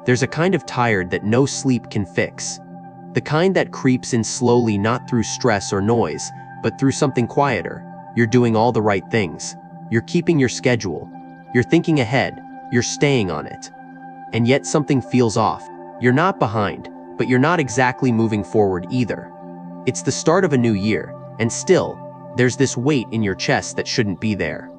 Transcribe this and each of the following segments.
There's a kind of tired that no sleep can fix. The kind that creeps in slowly, not through stress or noise, but through something quieter. You're doing all the right things. You're keeping your schedule. You're thinking ahead. You're staying on it. And yet something feels off. You're not behind, but you're not exactly moving forward either. It's the start of a new year, and still, there's this weight in your chest that shouldn't be there.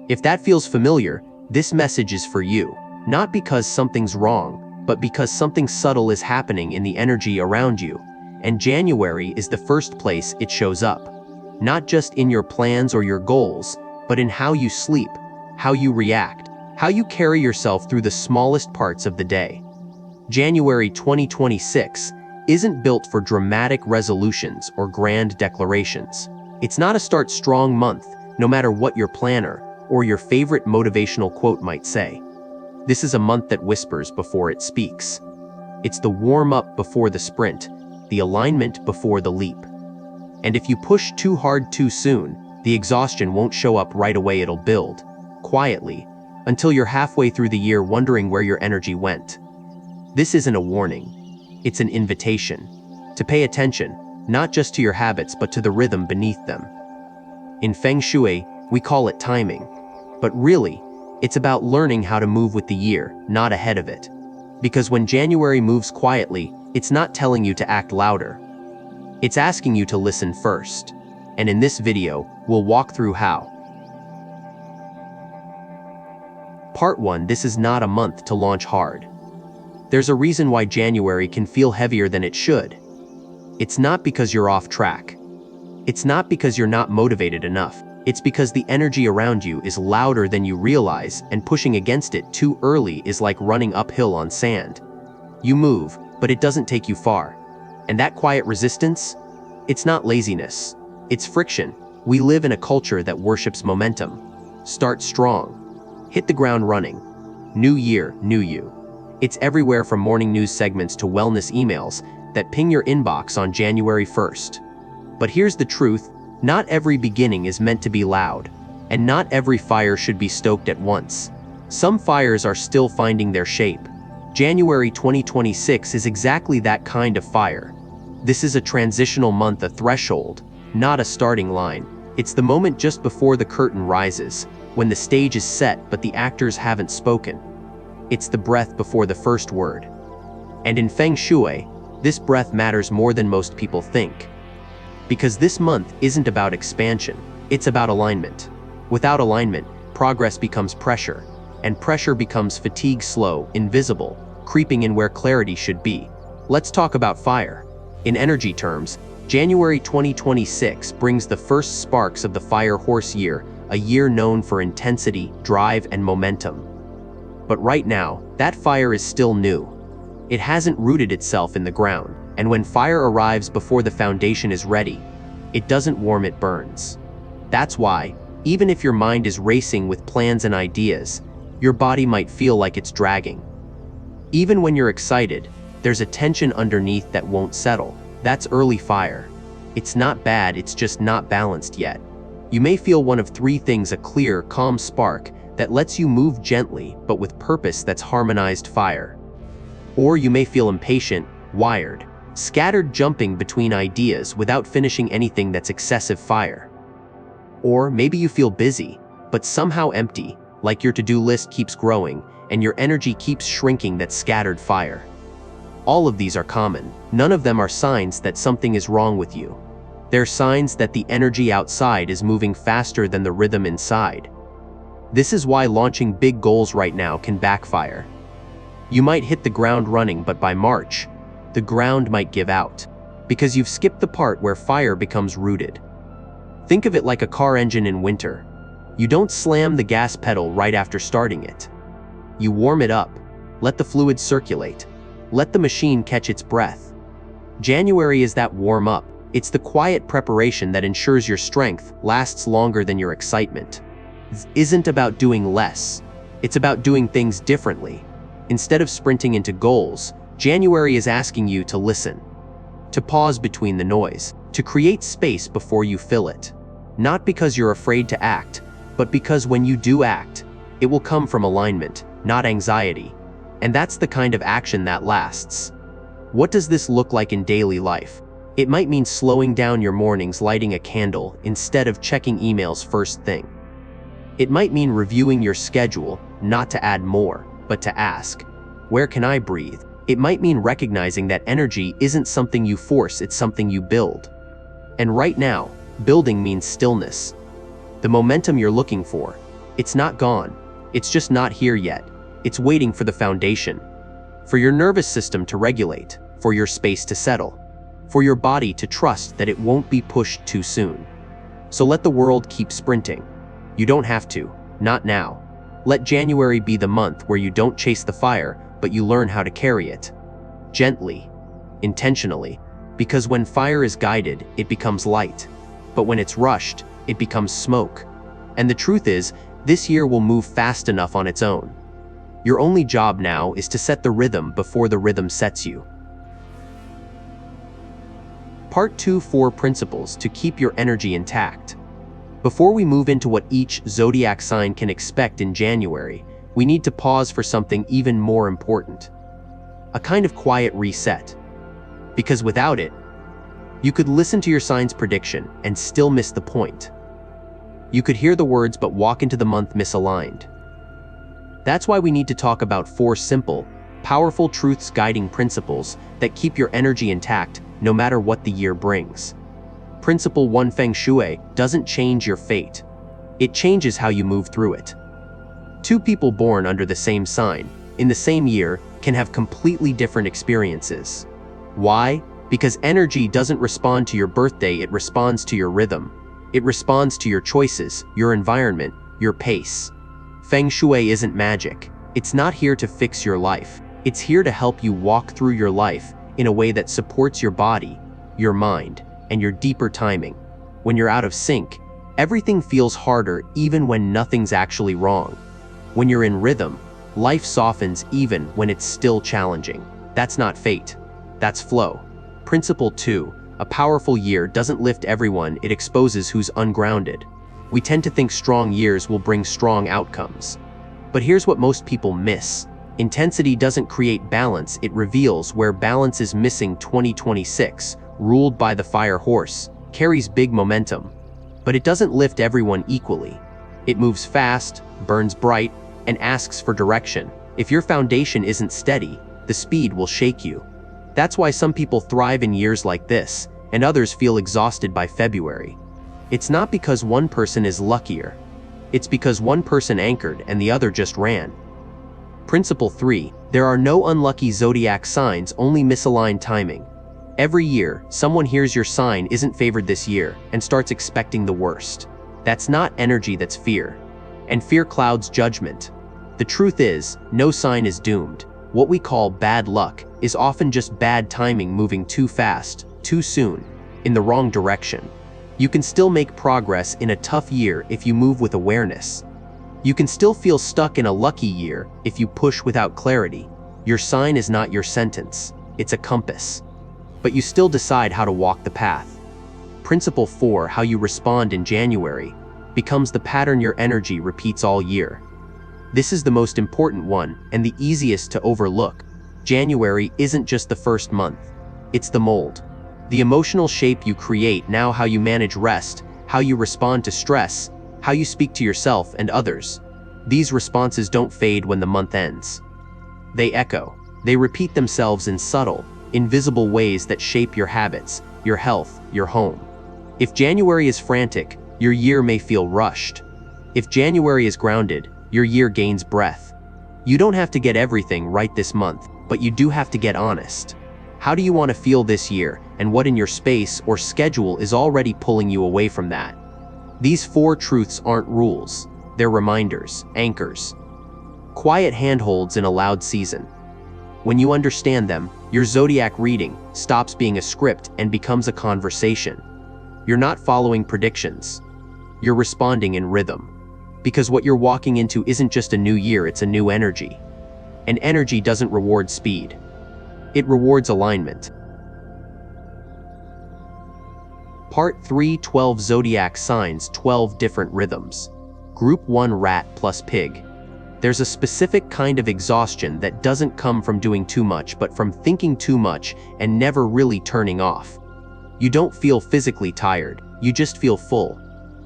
If that feels familiar, this message is for you. Not because something's wrong, but because something subtle is happening in the energy around you. And January is the first place it shows up. Not just in your plans or your goals, but in how you sleep, how you react, how you carry yourself through the smallest parts of the day. January 2026 isn't built for dramatic resolutions or grand declarations. It's not a start strong month, no matter what your planner or your favorite motivational quote might say. This is a month that whispers before it speaks. It's the warm-up before the sprint, the alignment before the leap. And if you push too hard too soon, the exhaustion won't show up right away. It'll build, quietly, until you're halfway through the year wondering where your energy went. This isn't a warning. It's an invitation to pay attention, not just to your habits but to the rhythm beneath them. In Feng Shui, we call it timing. But really, it's about learning how to move with the year, not ahead of it. Because when January moves quietly, it's not telling you to act louder. It's asking you to listen first. And in this video, we'll walk through how. Part 1. This is not a month to launch hard. There's a reason why January can feel heavier than it should. It's not because you're off track. It's not because you're not motivated enough. It's because the energy around you is louder than you realize, and pushing against it too early is like running uphill on sand. You move, but it doesn't take you far. And that quiet resistance? It's not laziness. It's friction. We live in a culture that worships momentum. Start strong. Hit the ground running. New year, new you. It's everywhere from morning news segments to wellness emails that ping your inbox on January 1st. But here's the truth. Not every beginning is meant to be loud, and not every fire should be stoked at once. Some fires are still finding their shape. January 2026 is exactly that kind of fire. This is a transitional month, a threshold, not a starting line. It's the moment just before the curtain rises, when the stage is set but the actors haven't spoken. It's the breath before the first word. And in Feng Shui, this breath matters more than most people think. Because this month isn't about expansion, it's about alignment. Without alignment, progress becomes pressure, and pressure becomes fatigue, slow, invisible, creeping in where clarity should be. Let's talk about fire. In energy terms, January 2026 brings the first sparks of the fire horse year, a year known for intensity, drive, and momentum. But right now, that fire is still new. It hasn't rooted itself in the ground. And when fire arrives before the foundation is ready, it doesn't warm, it burns. That's why, even if your mind is racing with plans and ideas, your body might feel like it's dragging. Even when you're excited, there's a tension underneath that won't settle. That's early fire. It's not bad, it's just not balanced yet. You may feel one of three things: a clear, calm spark that lets you move gently but with purpose, that's harmonized fire. Or you may feel impatient, wired, scattered, jumping between ideas without finishing anything, that's excessive fire. Or maybe you feel busy, but somehow empty, like your to-do list keeps growing and your energy keeps shrinking, that's scattered fire. All of these are common. None of them are signs that something is wrong with you. They're signs that the energy outside is moving faster than the rhythm inside. This is why launching big goals right now can backfire. You might hit the ground running, but by March, the ground might give out, because you've skipped the part where fire becomes rooted. Think of it like a car engine in winter. You don't slam the gas pedal right after starting it. You warm it up, let the fluid circulate, let the machine catch its breath. January is that warm-up. It's the quiet preparation that ensures your strength lasts longer than your excitement. This isn't about doing less. It's about doing things differently. Instead of sprinting into goals, January is asking you to listen, to pause between the noise, to create space before you fill it. Not because you're afraid to act, but because when you do act, it will come from alignment, not anxiety. And that's the kind of action that lasts. What does this look like in daily life? It might mean slowing down your mornings, lighting a candle instead of checking emails first thing. It might mean reviewing your schedule, not to add more, but to ask, where can I breathe? It might mean recognizing that energy isn't something you force, it's something you build. And right now, building means stillness. The momentum you're looking for, it's not gone. It's just not here yet. It's waiting for the foundation. For your nervous system to regulate, for your space to settle, for your body to trust that it won't be pushed too soon. So let the world keep sprinting. You don't have to, not now. Let January be the month where you don't chase the fire, but you learn how to carry it. Gently, intentionally, because when fire is guided, it becomes light. But when it's rushed, it becomes smoke. And the truth is, this year will move fast enough on its own. Your only job now is to set the rhythm before the rhythm sets you. Part 2: 4 principles to keep your energy intact. Before we move into what each zodiac sign can expect in January, we need to pause for something even more important. A kind of quiet reset. Because without it, you could listen to your sign's prediction and still miss the point. You could hear the words but walk into the month misaligned. That's why we need to talk about 4 simple, powerful truths guiding principles that keep your energy intact no matter what the year brings. Principle 1: Feng Shui doesn't change your fate. It changes how you move through it. 2 people born under the same sign, in the same year, can have completely different experiences. Why? Because energy doesn't respond to your birthday, it responds to your rhythm. It responds to your choices, your environment, your pace. Feng Shui isn't magic. It's not here to fix your life. It's here to help you walk through your life in a way that supports your body, your mind, and your deeper timing. When you're out of sync, everything feels harder even when nothing's actually wrong. When you're in rhythm, life softens even when it's still challenging. That's not fate. That's flow. Principle 2: a powerful year doesn't lift everyone, it exposes who's ungrounded. We tend to think strong years will bring strong outcomes. But here's what most people miss. Intensity doesn't create balance, it reveals where balance is missing. 2026, ruled by the fire horse, carries big momentum. But it doesn't lift everyone equally. It moves fast, burns bright, and asks for direction. If your foundation isn't steady, the speed will shake you. That's why some people thrive in years like this, and others feel exhausted by February. It's not because one person is luckier. It's because one person anchored and the other just ran. Principle 3: there are no unlucky zodiac signs, only misaligned timing. Every year, someone hears your sign isn't favored this year and starts expecting the worst. That's not energy, that's fear. And fear clouds judgment. The truth is, no sign is doomed. What we call bad luck is often just bad timing, moving too fast, too soon, in the wrong direction. You can still make progress in a tough year if you move with awareness. You can still feel stuck in a lucky year if you push without clarity. Your sign is not your sentence, it's a compass. But you still decide how to walk the path. Principle 4: how you respond in January becomes the pattern your energy repeats all year. This is the most important one and the easiest to overlook. January isn't just the first month, it's the mold. The emotional shape you create now, how you manage rest, how you respond to stress, how you speak to yourself and others. These responses don't fade when the month ends. They echo. They repeat themselves in subtle, invisible ways that shape your habits, your health, your home. If January is frantic, your year may feel rushed. If January is grounded, your year gains breath. You don't have to get everything right this month, but you do have to get honest. How do you want to feel this year, and what in your space or schedule is already pulling you away from that? These 4 truths aren't rules, they're reminders, anchors. Quiet handholds in a loud season. When you understand them, your zodiac reading stops being a script and becomes a conversation. You're not following predictions. You're responding in rhythm. Because what you're walking into isn't just a new year, it's a new energy. And energy doesn't reward speed. It rewards alignment. Part 3: 12 zodiac signs, 12 different rhythms. Group 1: rat plus pig. There's a specific kind of exhaustion that doesn't come from doing too much but from thinking too much and never really turning off. You don't feel physically tired, you just feel full,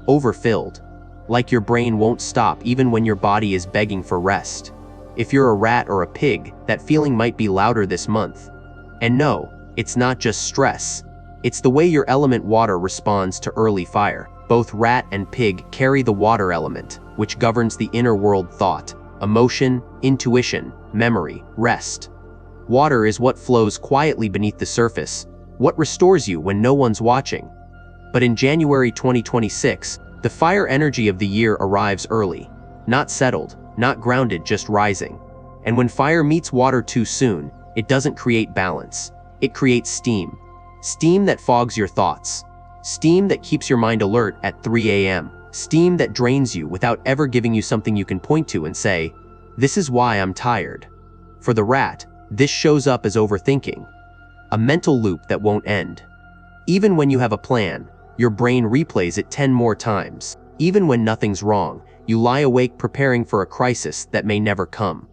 overfilled, like your brain won't stop even when your body is begging for rest. If you're a rat or a pig, that feeling might be louder this month. And no, it's not just stress. It's the way your element water responds to early fire. Both rat and pig carry the water element, which governs the inner world thought, emotion, intuition, memory, rest. Water is what flows quietly beneath the surface, what restores you when no one's watching. But in January 2026, the fire energy of the year arrives early, not settled, not grounded, just rising. And when fire meets water too soon, it doesn't create balance. It creates steam. Steam that fogs your thoughts. Steam that keeps your mind alert at 3 a.m. Steam that drains you without ever giving you something you can point to and say, "This is why I'm tired." For the rat, this shows up as overthinking. A mental loop that won't end. Even when you have a plan, your brain replays it 10 more times. Even when nothing's wrong, you lie awake preparing for a crisis that may never come.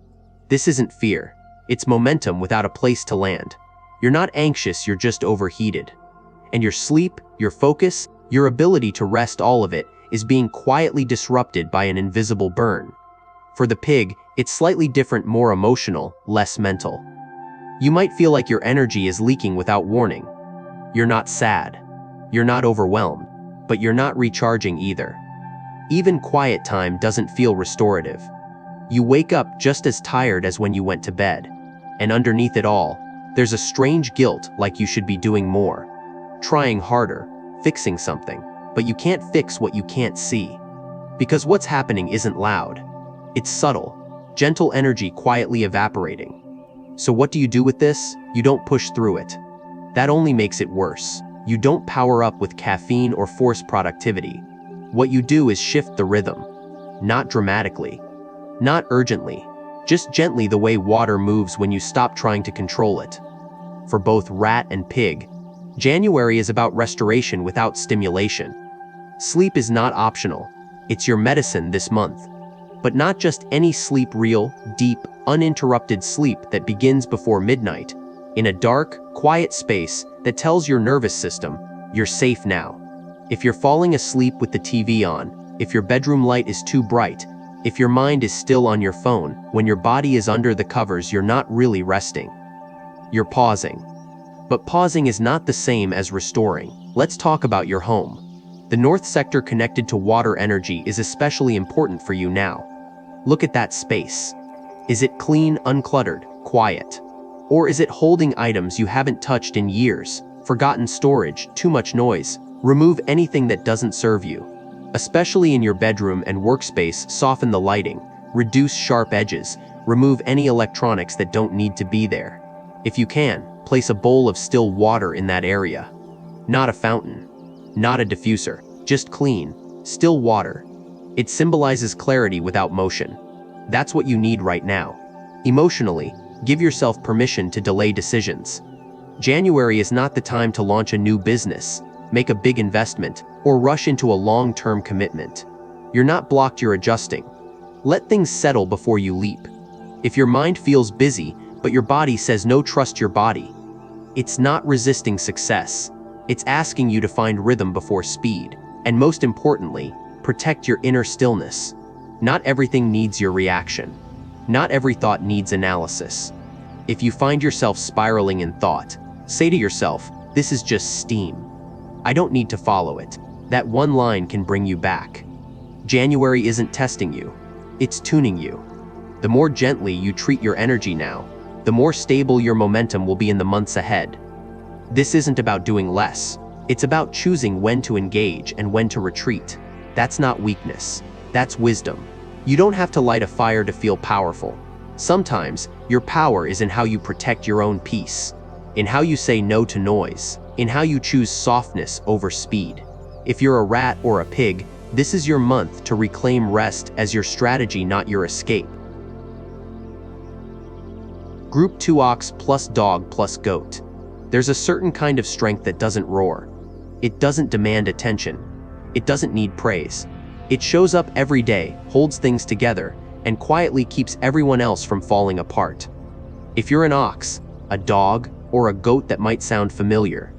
This isn't fear. It's momentum without a place to land. You're not anxious, you're just overheated. And your sleep, your focus, your ability to rest, all of it is being quietly disrupted by an invisible burn. For the pig, it's slightly different, more emotional, less mental. You might feel like your energy is leaking without warning. You're not sad. You're not overwhelmed, but you're not recharging either. Even quiet time doesn't feel restorative. You wake up just as tired as when you went to bed. And underneath it all, there's a strange guilt, like you should be doing more, trying harder, fixing something, but you can't fix what you can't see. Because what's happening isn't loud. It's subtle, gentle energy quietly evaporating. So what do you do with this? You don't push through it. That only makes it worse. You don't power up with caffeine or force productivity. What you do is shift the rhythm. Not dramatically. Not urgently. Just gently, the way water moves when you stop trying to control it. For both rat and pig, January is about restoration without stimulation. Sleep is not optional. It's your medicine this month. But not just any sleep, real, deep, uninterrupted sleep that begins before midnight, in a dark, quiet space that tells your nervous system, you're safe now. If you're falling asleep with the TV on, if your bedroom light is too bright, if your mind is still on your phone, when your body is under the covers, you're not really resting. You're pausing. But pausing is not the same as restoring. Let's talk about your home. The north sector connected to water energy is especially important for you now. Look at that space. Is it clean, uncluttered, quiet? Or is it holding items you haven't touched in years, forgotten storage, too much noise? Remove anything that doesn't serve you. Especially in your bedroom and workspace, soften the lighting, reduce sharp edges, remove any electronics that don't need to be there. If you can, place a bowl of still water in that area. Not a fountain, not a diffuser, just clean, still water. It symbolizes clarity without motion. That's what you need right now. Emotionally, give yourself permission to delay decisions. January is not the time to launch a new business, make a big investment, or rush into a long-term commitment. You're not blocked, you're adjusting. Let things settle before you leap. If your mind feels busy, but your body says no, trust your body. It's not resisting success. It's asking you to find rhythm before speed. And most importantly, protect your inner stillness. Not everything needs your reaction. Not every thought needs analysis. If you find yourself spiraling in thought, say to yourself, this is just steam. I don't need to follow it. That one line can bring you back. January isn't testing you. It's tuning you. The more gently you treat your energy now, the more stable your momentum will be in the months ahead. This isn't about doing less. It's about choosing when to engage and when to retreat. That's not weakness. That's wisdom. You don't have to light a fire to feel powerful. Sometimes, your power is in how you protect your own peace, in how you say no to noise, in how you choose softness over speed. If you're a rat or a pig, this is your month to reclaim rest as your strategy, not your escape. Group 2 ox plus dog plus goat. There's a certain kind of strength that doesn't roar. It doesn't demand attention. It doesn't need praise. It shows up every day, holds things together, and quietly keeps everyone else from falling apart. If you're an ox, a dog, or a goat that might sound familiar,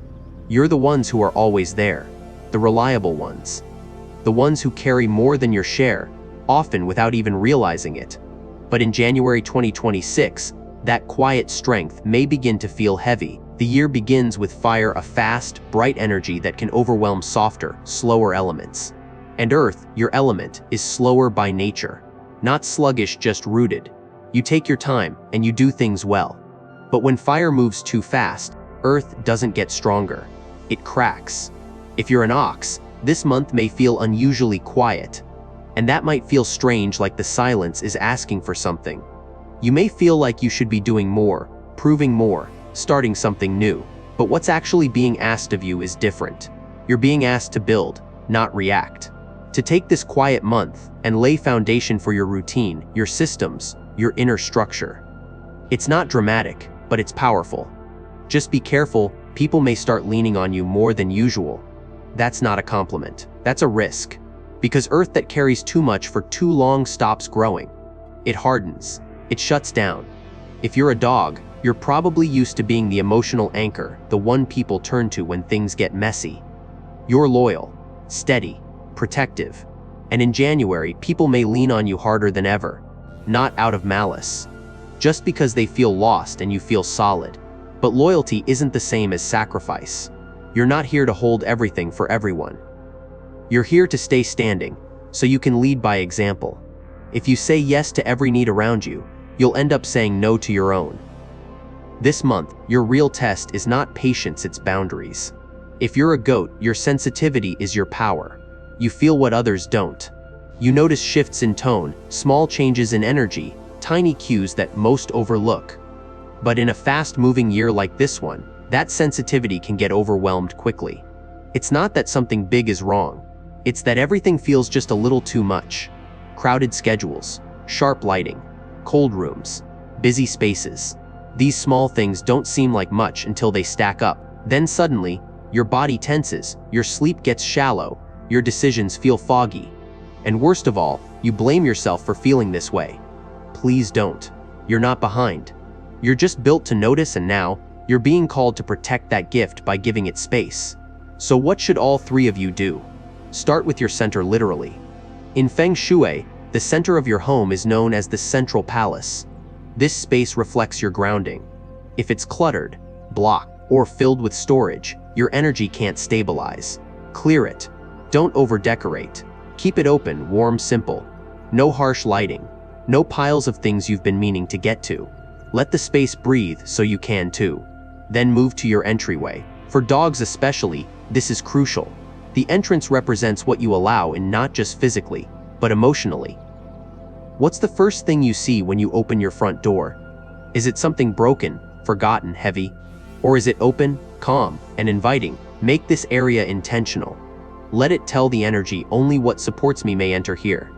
you're the ones who are always there, the reliable ones. The ones who carry more than your share, often without even realizing it. But in January 2026, that quiet strength may begin to feel heavy. The year begins with fire, a fast, bright energy that can overwhelm softer, slower elements. And Earth, your element, is slower by nature. Not sluggish, just rooted. You take your time, and you do things well. But when fire moves too fast, Earth doesn't get stronger. It cracks. If you're an ox, this month may feel unusually quiet. And that might feel strange, like the silence is asking for something. You may feel like you should be doing more, proving more, starting something new. But what's actually being asked of you is different. You're being asked to build, not react. To take this quiet month and lay foundation for your routine, your systems, your inner structure. It's not dramatic, but it's powerful. Just be careful, people may start leaning on you more than usual. That's not a compliment, that's a risk. Because Earth that carries too much for too long stops growing. It hardens, it shuts down. If you're a dog, you're probably used to being the emotional anchor, the one people turn to when things get messy. You're loyal, steady, protective. And in January, people may lean on you harder than ever. Not out of malice. Just because they feel lost and you feel solid. But loyalty isn't the same as sacrifice. You're not here to hold everything for everyone. You're here to stay standing, so you can lead by example. If you say yes to every need around you, you'll end up saying no to your own. This month, your real test is not patience, it's boundaries. If you're a goat, your sensitivity is your power. You feel what others don't. You notice shifts in tone, small changes in energy, tiny cues that most overlook. But in a fast-moving year like this one, that sensitivity can get overwhelmed quickly. It's not that something big is wrong. It's that everything feels just a little too much. Crowded schedules, sharp lighting, cold rooms, busy spaces. These small things don't seem like much until they stack up. Then suddenly, your body tenses, your sleep gets shallow, your decisions feel foggy. And worst of all, you blame yourself for feeling this way. Please don't. You're not behind. You're just built to notice, and now, you're being called to protect that gift by giving it space. So what should all three of you do? Start with your center, literally. In Feng Shui, the center of your home is known as the central palace. This space reflects your grounding. If it's cluttered, blocked, or filled with storage, your energy can't stabilize. Clear it. Don't over-decorate. Keep it open, warm, simple. No harsh lighting. No piles of things you've been meaning to get to. Let the space breathe so you can too. Then move to your entryway. For dogs especially, this is crucial. The entrance represents what you allow in, not just physically, but emotionally. What's the first thing you see when you open your front door? Is it something broken, forgotten, heavy? Or is it open, calm, and inviting? Make this area intentional. Let it tell the energy, only what supports me may enter here.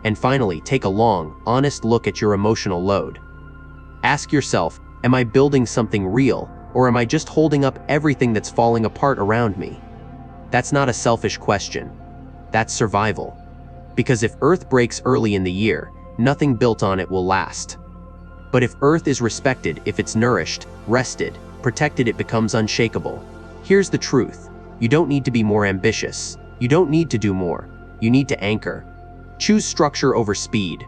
And finally, take a long, honest look at your emotional load. Ask yourself, am I building something real, or am I just holding up everything that's falling apart around me? That's not a selfish question. That's survival. Because if Earth breaks early in the year, nothing built on it will last. But if Earth is respected, if it's nourished, rested, protected, it becomes unshakable. Here's the truth. You don't need to be more ambitious. You don't need to do more. You need to anchor. Choose structure over speed.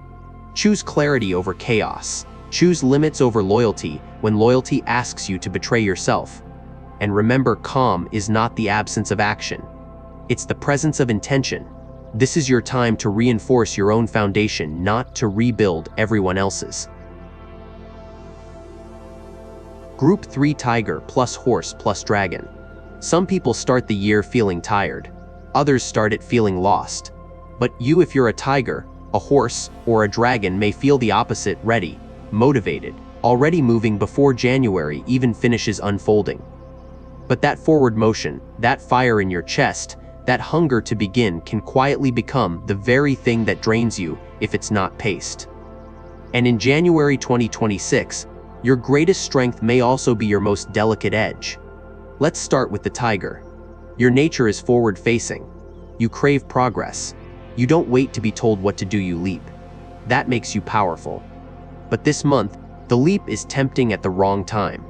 Choose clarity over chaos. Choose limits over loyalty when loyalty asks you to betray yourself. And remember, calm is not the absence of action. It's the presence of intention. This is your time to reinforce your own foundation, not to rebuild everyone else's. Group 3: Tiger plus Horse plus Dragon. Some people start the year feeling tired. Others start it feeling lost. But you, if you're a tiger, a horse, or a dragon, may feel the opposite: ready, motivated, already moving before January even finishes unfolding. But that forward motion, that fire in your chest, that hunger to begin can quietly become the very thing that drains you if it's not paced. And in January 2026, your greatest strength may also be your most delicate edge. Let's start with the tiger. Your nature is forward-facing. You crave progress. You don't wait to be told what to do, you leap. That makes you powerful. But this month, the leap is tempting at the wrong time.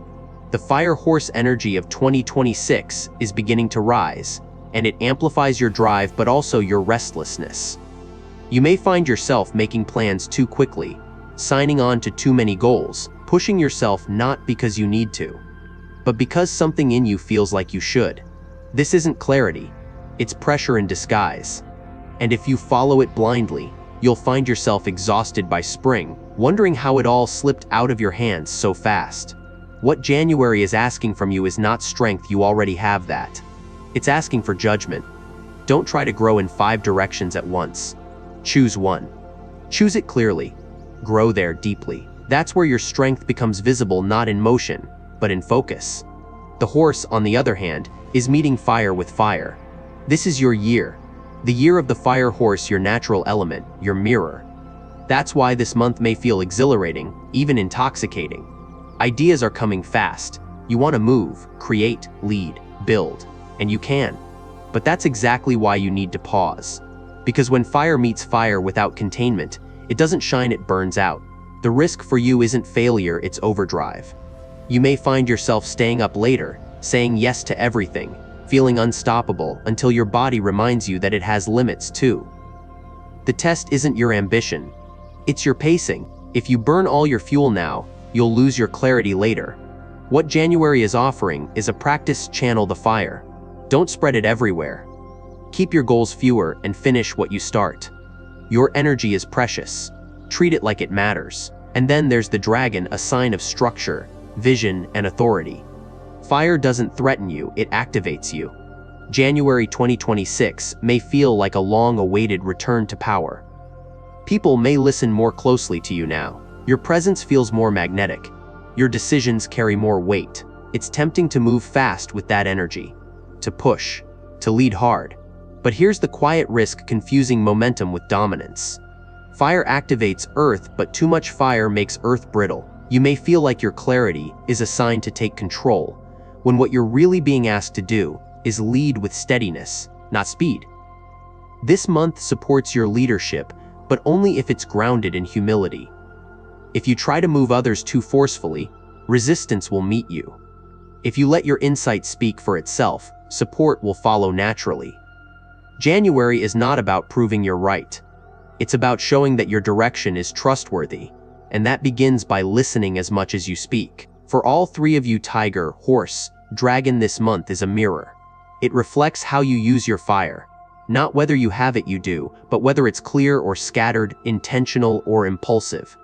The fire horse energy of 2026 is beginning to rise, and it amplifies your drive but also your restlessness. You may find yourself making plans too quickly, signing on to too many goals, pushing yourself not because you need to, but because something in you feels like you should. This isn't clarity, it's pressure in disguise. And if you follow it blindly, you'll find yourself exhausted by spring, wondering how it all slipped out of your hands so fast. What January is asking from you is not strength, you already have that. It's asking for judgment. Don't try to grow in 5 directions at once. Choose one. Choose it clearly. Grow there deeply. That's where your strength becomes visible, not in motion, but in focus. The horse, on the other hand, is meeting fire with fire. This is your year. The year of the fire horse, your natural element, your mirror. That's why this month may feel exhilarating, even intoxicating. Ideas are coming fast. You want to move, create, lead, build, and you can. But that's exactly why you need to pause. Because when fire meets fire without containment, it doesn't shine, it burns out. The risk for you isn't failure, it's overdrive. You may find yourself staying up later, saying yes to everything, feeling unstoppable until your body reminds you that it has limits too. The test isn't your ambition, it's your pacing. If you burn all your fuel now, you'll lose your clarity later. What January is offering is a practice. Channel the fire. Don't spread it everywhere. Keep your goals fewer and finish what you start. Your energy is precious. Treat it like it matters. And then there's the dragon, a sign of structure, vision, and authority. Fire doesn't threaten you, it activates you. January 2026 may feel like a long-awaited return to power. People may listen more closely to you now. Your presence feels more magnetic. Your decisions carry more weight. It's tempting to move fast with that energy, to push, to lead hard. But here's the quiet risk: confusing momentum with dominance. Fire activates earth, but too much fire makes earth brittle. You may feel like your clarity is a sign to take control, when what you're really being asked to do is lead with steadiness, not speed. This month supports your leadership, but only if it's grounded in humility. If you try to move others too forcefully, resistance will meet you. If you let your insight speak for itself, support will follow naturally. January is not about proving you're right. It's about showing that your direction is trustworthy, and that begins by listening as much as you speak. For all 3 of you, tiger, horse, dragon, this month is a mirror. It reflects how you use your fire. Not whether you have it, you do, but whether it's clear or scattered, intentional or impulsive.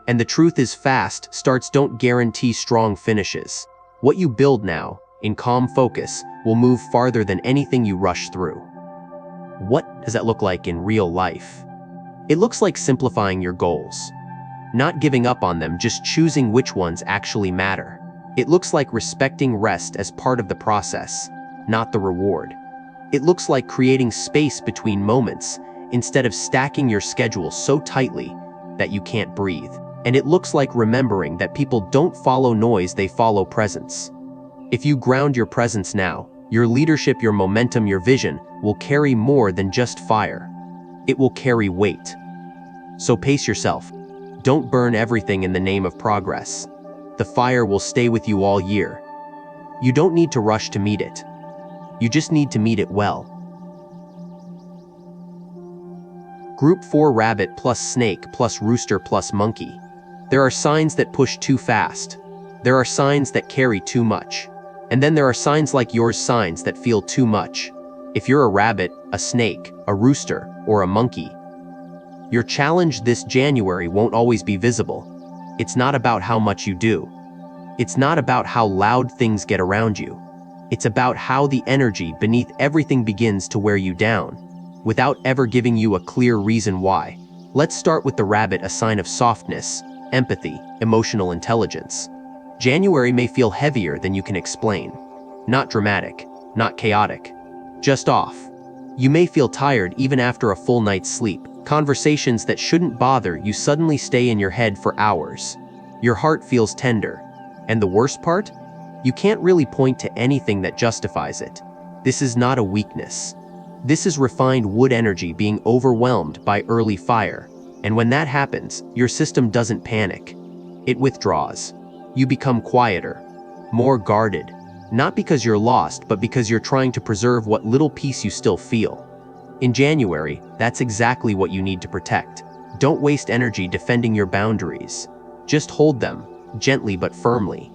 And the truth is, fast starts don't guarantee strong finishes. What you build now, in calm focus, will move farther than anything you rush through. What does that look like in real life? It looks like simplifying your goals. Not giving up on them, just choosing which ones actually matter. It looks like respecting rest as part of the process, not the reward. It looks like creating space between moments, instead of stacking your schedule so tightly that you can't breathe. And it looks like remembering that people don't follow noise, they follow presence. If you ground your presence now, your leadership, your momentum, your vision will carry more than just fire. It will carry weight. So pace yourself. Don't burn everything in the name of progress. The fire will stay with you all year. You don't need to rush to meet it. You just need to meet it well. Group 4: rabbit plus snake plus rooster plus monkey. There are signs that push too fast. There are signs that carry too much. And then there are signs like yours, signs that feel too much. If you're a rabbit, a snake, a rooster, or a monkey, your challenge this January won't always be visible. It's not about how much you do. It's not about how loud things get around you. It's about how the energy beneath everything begins to wear you down, without ever giving you a clear reason why. Let's start with the rabbit, a sign of softness, empathy, emotional intelligence. January may feel heavier than you can explain. Not dramatic, not chaotic, just off. You may feel tired even after a full night's sleep. Conversations that shouldn't bother you suddenly stay in your head for hours. Your heart feels tender. And the worst part? You can't really point to anything that justifies it. This is not a weakness. This is refined wood energy being overwhelmed by early fire. And when that happens, your system doesn't panic. It withdraws. You become quieter, more guarded, not because you're lost, but because you're trying to preserve what little peace you still feel. In January, that's exactly what you need to protect. Don't waste energy defending your boundaries. Just hold them, gently but firmly.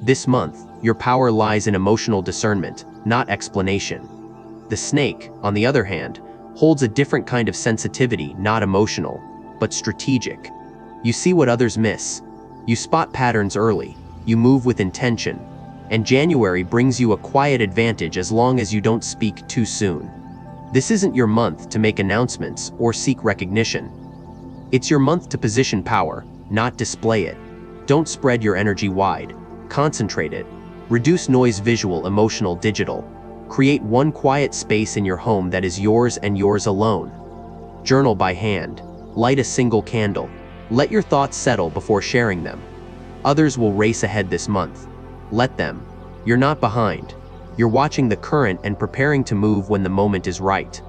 This month, your power lies in emotional discernment, not explanation. The snake, on the other hand, holds a different kind of sensitivity, not emotional, but strategic. You see what others miss. You spot patterns early. You move with intention. And January brings you a quiet advantage as long as you don't speak too soon. This isn't your month to make announcements or seek recognition. It's your month to position power, not display it. Don't spread your energy wide. Concentrate it. Reduce noise, visual, emotional, digital. Create one quiet space in your home that is yours and yours alone. Journal by hand. Light a single candle. Let your thoughts settle before sharing them. Others will race ahead this month. Let them. You're not behind. You're watching the current and preparing to move when the moment is right.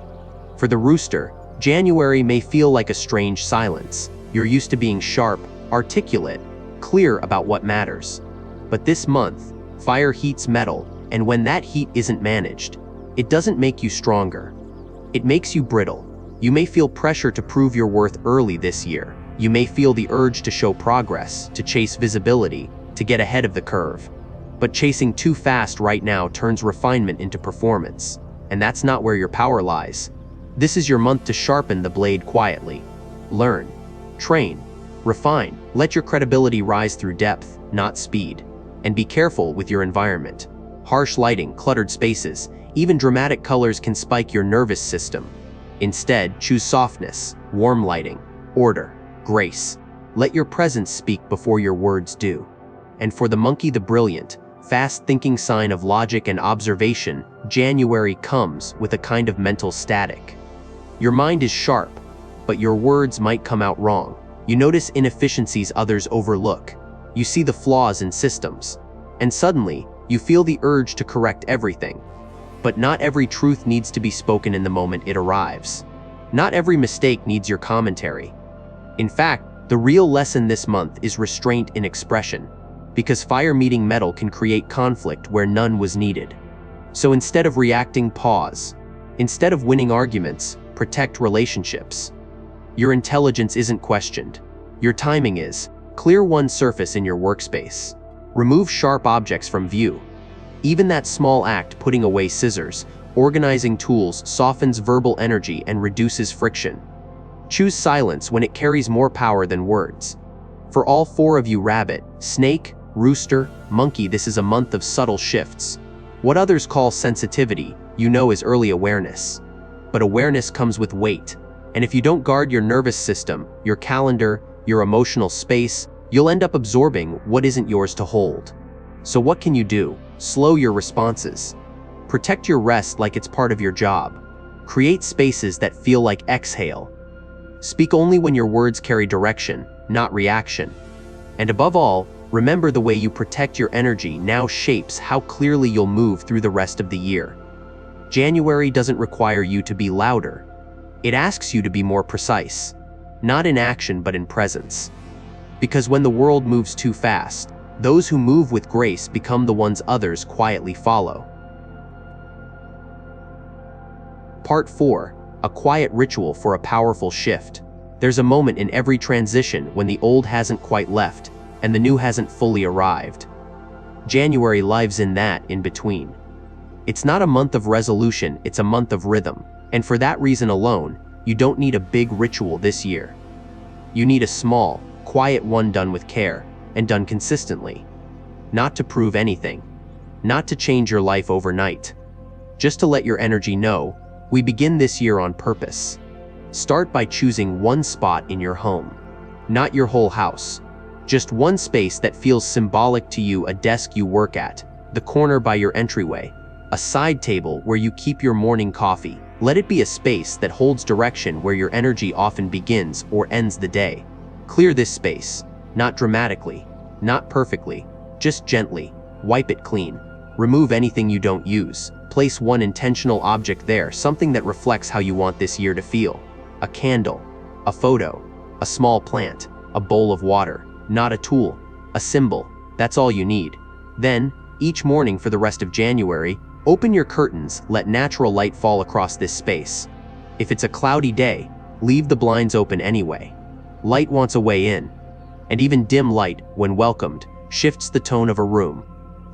For the Rooster, January may feel like a strange silence. You're used to being sharp, articulate, clear about what matters. But this month, fire heats metal, and when that heat isn't managed, it doesn't make you stronger. It makes you brittle. You may feel pressure to prove your worth early this year. You may feel the urge to show progress, to chase visibility, to get ahead of the curve. But chasing too fast right now turns refinement into performance, and that's not where your power lies. This is your month to sharpen the blade quietly. Learn, train, refine. Let your credibility rise through depth, not speed. And be careful with your environment. Harsh lighting, cluttered spaces, even dramatic colors can spike your nervous system. Instead, choose softness, warm lighting, order, grace. Let your presence speak before your words do. And for the monkey, the brilliant, fast-thinking sign of logic and observation, January comes with a kind of mental static. Your mind is sharp, but your words might come out wrong. You notice inefficiencies others overlook. You see the flaws in systems. And suddenly, you feel the urge to correct everything. But not every truth needs to be spoken in the moment it arrives. Not every mistake needs your commentary. In fact, the real lesson this month is restraint in expression, because fire meeting metal can create conflict where none was needed. So instead of reacting, pause. Instead of winning arguments, protect relationships. Your intelligence isn't questioned. Your timing is. Clear one surface in your workspace. Remove sharp objects from view. Even that small act, putting away scissors, organizing tools, softens verbal energy and reduces friction. Choose silence when it carries more power than words. For all four of you, rabbit, snake, rooster, monkey, this is a month of subtle shifts. What others call sensitivity, you know, is early awareness. But awareness comes with weight. And if you don't guard your nervous system, your calendar, your emotional space, you'll end up absorbing what isn't yours to hold. So what can you do? Slow your responses. Protect your rest like it's part of your job. Create spaces that feel like exhale. Speak only when your words carry direction, not reaction. And above all, remember the way you protect your energy now shapes how clearly you'll move through the rest of the year. January doesn't require you to be louder. It asks you to be more precise. Not in action, but in presence. Because when the world moves too fast, those who move with grace become the ones others quietly follow. Part 4. A quiet ritual for a powerful shift. There's a moment in every transition when the old hasn't quite left, and the new hasn't fully arrived. January lives in that in between. It's not a month of resolution, it's a month of rhythm. And for that reason alone, you don't need a big ritual this year. You need a small, quiet one done with care, and done consistently. Not to prove anything. Not to change your life overnight. Just to let your energy know, we begin this year on purpose. Start by choosing one spot in your home. Not your whole house. Just one space that feels symbolic to you, a desk you work at, the corner by your entryway, a side table where you keep your morning coffee. Let it be a space that holds direction where your energy often begins or ends the day. Clear this space, not dramatically, not perfectly, just gently. Wipe it clean. Remove anything you don't use. Place one intentional object there, something that reflects how you want this year to feel. A candle, a photo, a small plant, a bowl of water, not a tool, a symbol. That's all you need. Then, each morning for the rest of January, open your curtains, let natural light fall across this space. If it's a cloudy day, leave the blinds open anyway. Light wants a way in. And even dim light, when welcomed, shifts the tone of a room.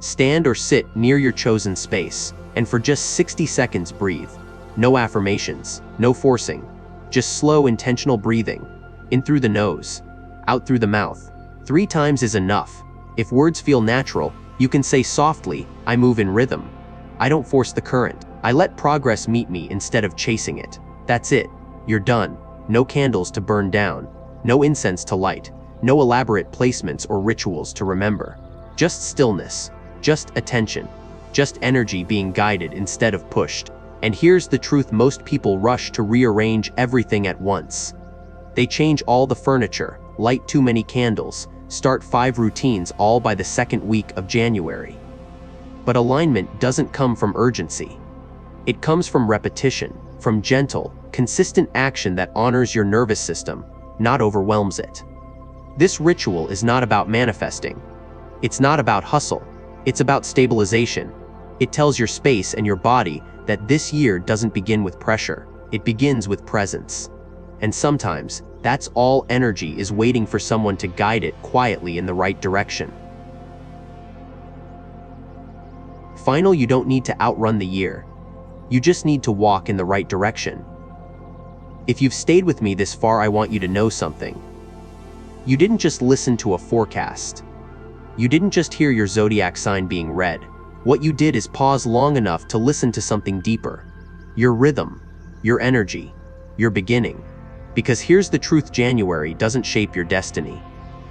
Stand or sit near your chosen space, and for just 60 seconds breathe. No affirmations, no forcing, just slow intentional breathing. In through the nose, out through the mouth. 3 times is enough. If words feel natural, you can say softly, I move in rhythm. I don't force the current. I let progress meet me instead of chasing it. That's it. You're done. No candles to burn down. No incense to light. No elaborate placements or rituals to remember. Just stillness. Just attention. Just energy being guided instead of pushed. And here's the truth: most people rush to rearrange everything at once. They change all the furniture, light too many candles, start 5 routines all by the 2nd week of January. But alignment doesn't come from urgency. It comes from repetition, from gentle, consistent action that honors your nervous system, not overwhelms it. This ritual is not about manifesting. It's not about hustle. It's about stabilization. It tells your space and your body that this year doesn't begin with pressure. It begins with presence. And sometimes, that's all energy is, waiting for someone to guide it quietly in the right direction. Final, you don't need to outrun the year. You just need to walk in the right direction. If you've stayed with me this far, I want you to know something. You didn't just listen to a forecast. You didn't just hear your zodiac sign being read. What you did is pause long enough to listen to something deeper. Your rhythm, your energy, your beginning. Because here's the truth: January doesn't shape your destiny,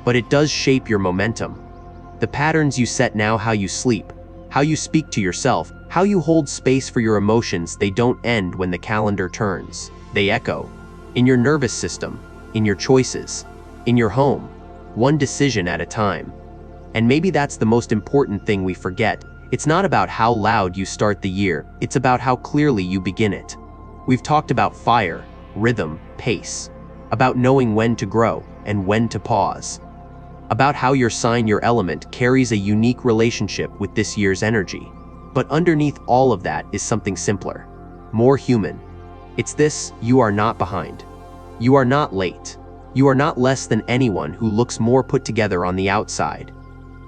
but it does shape your momentum. The patterns you set now, how you sleep, how you speak to yourself, how you hold space for your emotions, they don't end when the calendar turns. They echo in your nervous system, in your choices, in your home, one decision at a time. And maybe that's the most important thing we forget. It's not about how loud you start the year, it's about how clearly you begin it. We've talked about fire, rhythm, pace, about knowing when to grow and when to pause, about how your sign, your element, carries a unique relationship with this year's energy. But underneath all of that is something simpler, more human. It's this: you are not behind. You are not late. You are not less than anyone who looks more put together on the outside.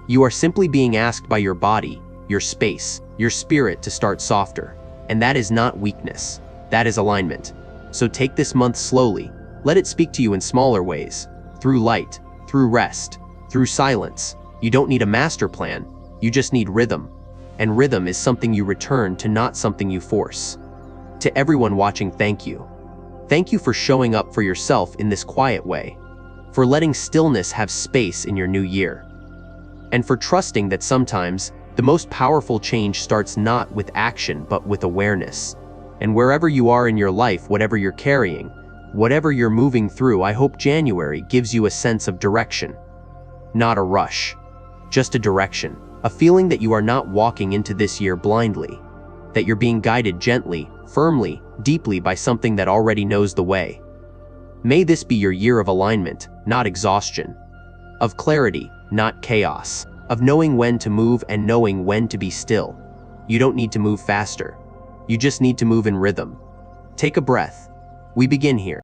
You are simply being asked by your body, your space, your spirit to start softer. And that is not weakness. That is alignment. So take this month slowly. Let it speak to you in smaller ways. Through light, through rest, through silence. You don't need a master plan. You just need rhythm. And rhythm is something you return to, not something you force. To everyone watching, thank you. Thank you for showing up for yourself in this quiet way. For letting stillness have space in your new year. And for trusting that sometimes the most powerful change starts not with action but with awareness. And wherever you are in your life, whatever you're carrying, whatever you're moving through, I hope January gives you a sense of direction. Not a rush, just a direction. A feeling that you are not walking into this year blindly, that you're being guided gently, firmly, deeply by something that already knows the way. May this be your year of alignment, not exhaustion. Of clarity, not chaos. Of knowing when to move and knowing when to be still. You don't need to move faster. You just need to move in rhythm. Take a breath. We begin here.